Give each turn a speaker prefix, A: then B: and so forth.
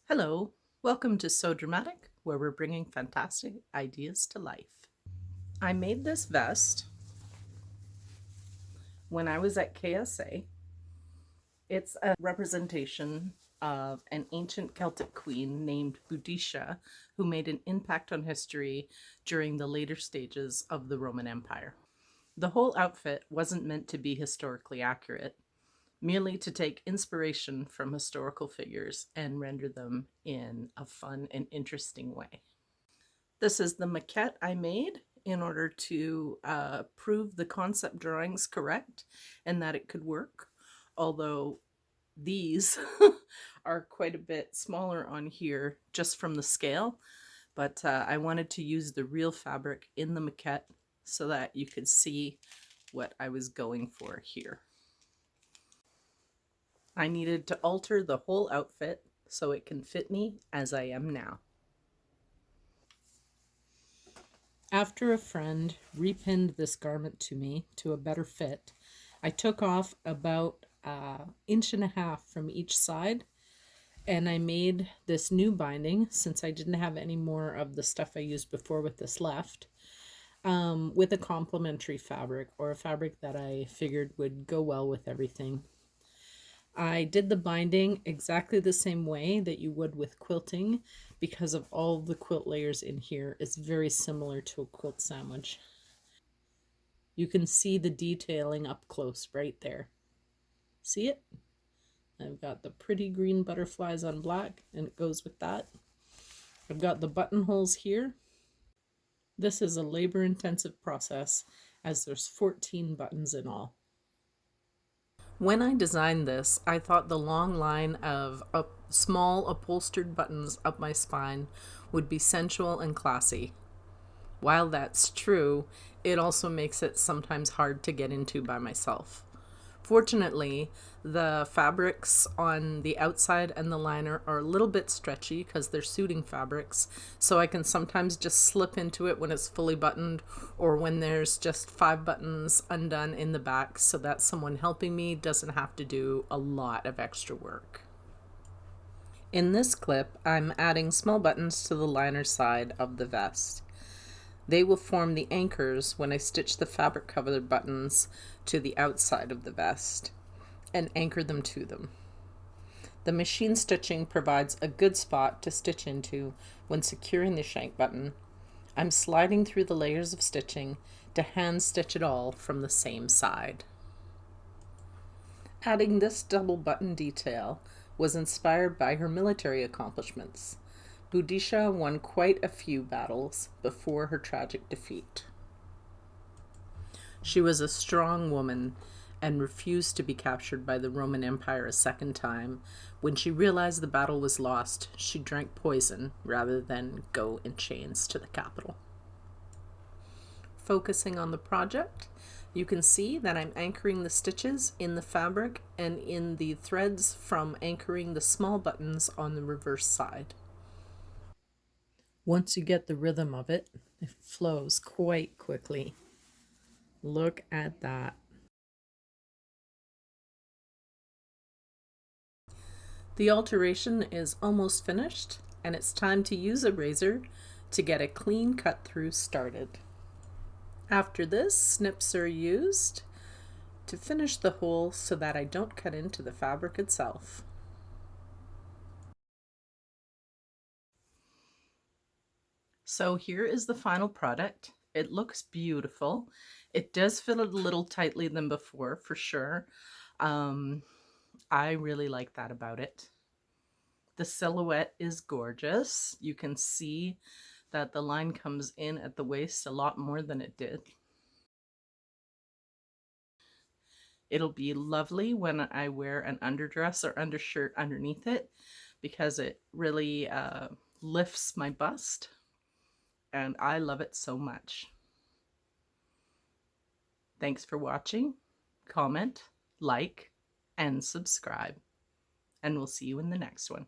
A: Hello, welcome to So Dramatic, where we're bringing fantastic ideas to life. I made this vest when I was at KSA. It's a representation of an ancient Celtic queen named Boudicca, who made an impact on history during the later stages of the Roman Empire. The whole outfit wasn't meant to be historically accurate, merely to take inspiration from historical figures and render them in a fun and interesting way. This is the maquette I made in order to prove the concept drawings correct and that it could work. Although these are quite a bit smaller on here just from the scale, but I wanted to use the real fabric in the maquette so that you could see what I was going for here. I needed to alter the whole outfit so it can fit me as I am now. After a friend repinned this garment to me to a better fit, I took off about an inch and a half from each side, and I made this new binding since I didn't have any more of the stuff I used before with this left, with a complementary fabric, or a fabric that I figured would go well with everything. I did the binding exactly the same way that you would with quilting because of all the quilt layers in here. It's very similar to a quilt sandwich. You can see the detailing up close right there. See it? I've got the pretty green butterflies on black, and it goes with that. I've got the buttonholes here. This is a labor-intensive process as there's 14 buttons in all. When I designed this, I thought the long line of small upholstered buttons up my spine would be sensual and classy. While that's true, it also makes it sometimes hard to get into by myself. Fortunately, the fabrics on the outside and the liner are a little bit stretchy because they're suiting fabrics, so I can sometimes just slip into it when it's fully buttoned or when there's just 5 buttons undone in the back, so that someone helping me doesn't have to do a lot of extra work. In this clip, I'm adding small buttons to the liner side of the vest. They will form the anchors when I stitch the fabric covered buttons to the outside of the vest and anchor them to them. The machine stitching provides a good spot to stitch into when securing the shank button. I'm sliding through the layers of stitching to hand stitch it all from the same side. Adding this double button detail was inspired by her military accomplishments. Boudicca won quite a few battles before her tragic defeat. She was a strong woman and refused to be captured by the Roman Empire a second time. When she realized the battle was lost, she drank poison rather than go in chains to the capital. Focusing on the project, you can see that I'm anchoring the stitches in the fabric and in the threads from anchoring the small buttons on the reverse side. Once you get the rhythm of it, it flows quite quickly. Look at that. The alteration is almost finished, and it's time to use a razor to get a clean cut through started. After this, snips are used to finish the hole so that I don't cut into the fabric itself. So here is the final product. It looks beautiful. It does fit a little tightly than before, for sure. I really like that about it. The silhouette is gorgeous. You can see that the line comes in at the waist a lot more than it did. It'll be lovely when I wear an underdress or undershirt underneath it because it really lifts my bust, and I love it so much. Thanks for watching. Comment, like, and subscribe, and we'll see you in the next one.